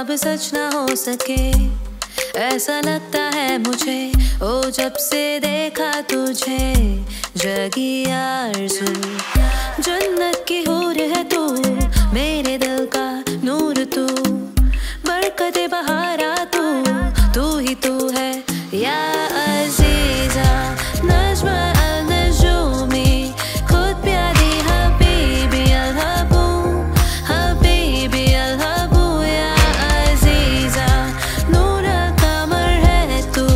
ख्वाब सच ना हो सके, ऐसा लगता है मुझे। ओ जब से देखा तुझे, जगी आरज़ू। जन्नत की हूर है तू, मेरे दिल का नूर तू, बरकते बहारा तू ही तू है या अज़ीज़ा। नज़्म अल-नजूमी, खुद प्यारी हबीबी अल-हबू, हबीबी अल-हबू या अज़ीज़ा। नूर कमर है तू,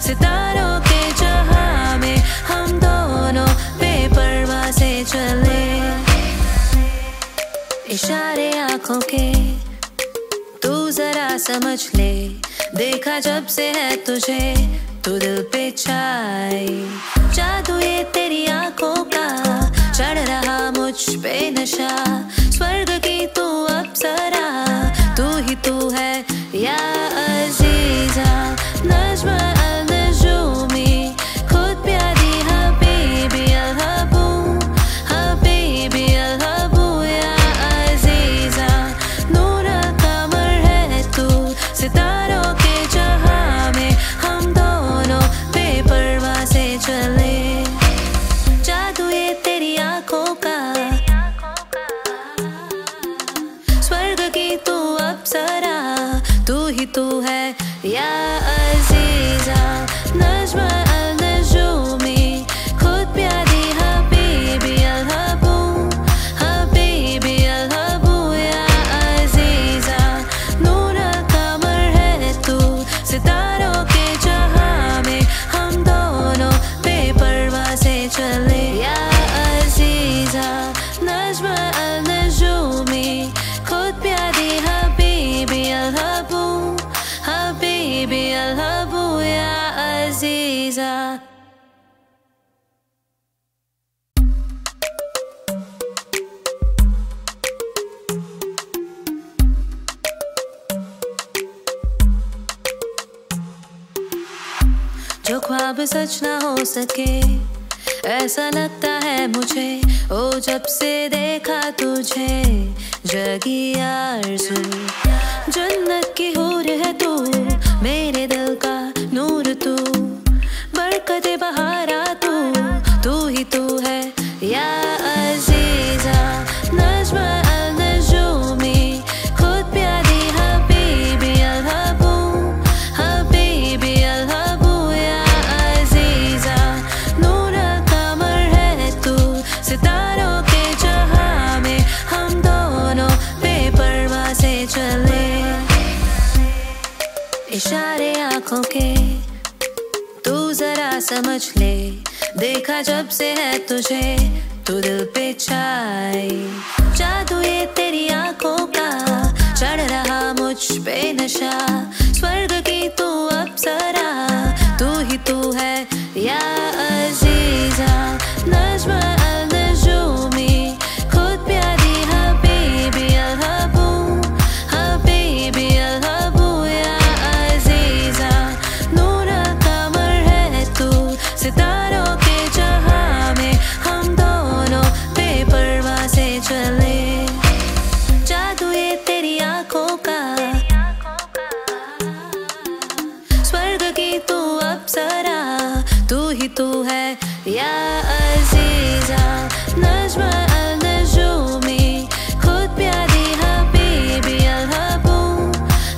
सितारों के जहां में हम दोनों बेपरवाह से चले। इशारे आँखों के तू जरा समझ ले, देखा जब से है तुझे तू दिल पे छाई। जादू ये तेरी आँखों का, चढ़ रहा मुझ पे नशा। स्वर्ग की तू अप्सरा, तू ही तू है या अज़ीज़ा। नज़्म अल-नजूमी, खुद प्यारी हबीबी अल-हबू, हबीबी अल-हबू या अज़ीज़ा। नूर कमर है तू, सितारों के जहां में हम दोनों बेपरवाह से चले। जादू ये तेरी आँखों का, स्वर्ग की तू अप्सरा, तू ही तू है या अज़ीज़ा। नज़्म अल-नजूमी, खुद प्यारी हबीबी अल-हबू, हबीबी अल-हबू या अज़ीज़ा। नूर कमर है तू, सितारों के जहां में हम दोनों बेपरवाह से चले या अज़ीज़ा। नज़्म अल-नजूमी, खुद प्यारी हबीबी अल-हबू, हबीबी अल-हबू या अज़ीज़ा। जो ख्वाब सच ना हो सके, ऐसा लगता है मुझे। ओ जब से देखा तुझे, जगी आरज़ू। जन्नत की हूर है तू, मेरे दिल का नूर तू, बरकते बहारा तू ही तू है या अज़ीज़ा। नज़्म अल-नजूमी, खुद प्यारी हबीबी अल-हबू, हबीबी अल-हबू या अज़ीज़ा। नूर कमर है तू, सितारों के जहां में हम दोनों बेपरवाह से चले। इशारे आँखों के तू जरा समझ ले, देखा जब से है तुझे तू दिल पे छाई। जादू ये तेरी आँखों का, चढ़ रहा मुझ पे नशा। स्वर्ग की तू अप्सरा, तू ही तू है या अज़ीज़ा। नज़्म अल-नजूमी, खुद प्यारी हबीबी अल-हबू, हबीबी अल-हबू या अज़ीज़ा। नूर कमर है तू, सितारों के जहां में हम दोनों बेपरवाह से चले। जादू ये तेरी आँखों का, स्वर्ग की तू अप्सरा, तू ही तू है या अज़ीज़ा। नज़्म अल-नजूमी, खुद प्यारी हबीबी अल-हबू,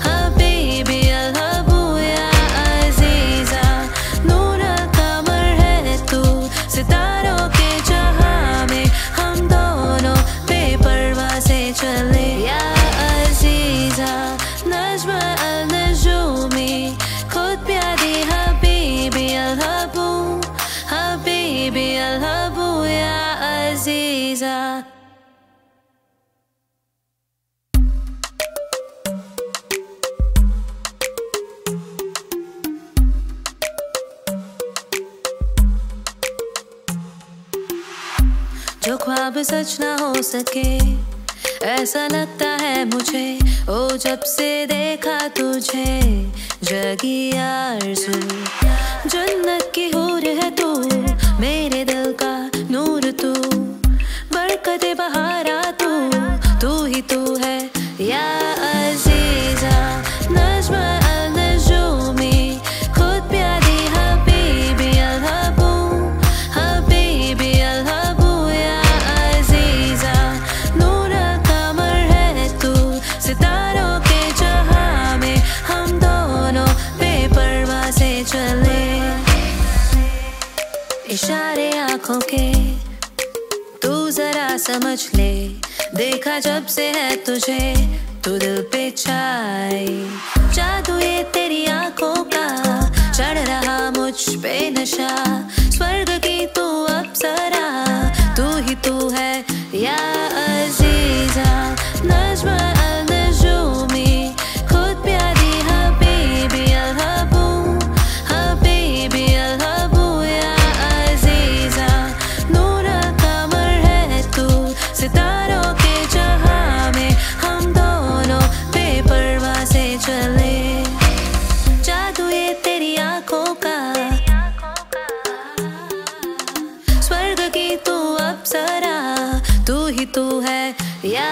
हबीबी अल-हबू या अज़ीज़ा। नूर कमर है तू, सितारों के जहां में हम दोनों बेपरवाह से चले या अज़ीज़ा। नज़्म अल-नजूमी, खुद प्यारी हबीबी अल-हबू, हबीबी अल-हबू या अज़ीज़ा। जो ख्वाब सच ना हो सके, ऐसा लगता है मुझे। ओ जब से देखा तुझे, जगी आरज़ू। जन्नत की हूर है तू, मेरे दिल का नूर तू, बरकते बहारा तू ही तू है या अज़ीज़ा। इशारे आंखों के तू जरा समझ ले, देखा जब से है तुझे तू दिल पे छाई। जादू ये तेरी आंखों का, चढ़ रहा मुझ पे नशा, स्वर्ग की तू अप्सरा, तू ही तू है या अजीजा। नज्म अल-नजूमी, खुद प्यारी हबीबी अल-हबू, हबीबी अल-हबू या अजीजा। नूर कमर है तू सितारों के जहां में, हम दोनों बेपरवाह से चले। जादू ये तेरी आंखों का, स्वर्ग की तू अप्सरा, तू ही तू है या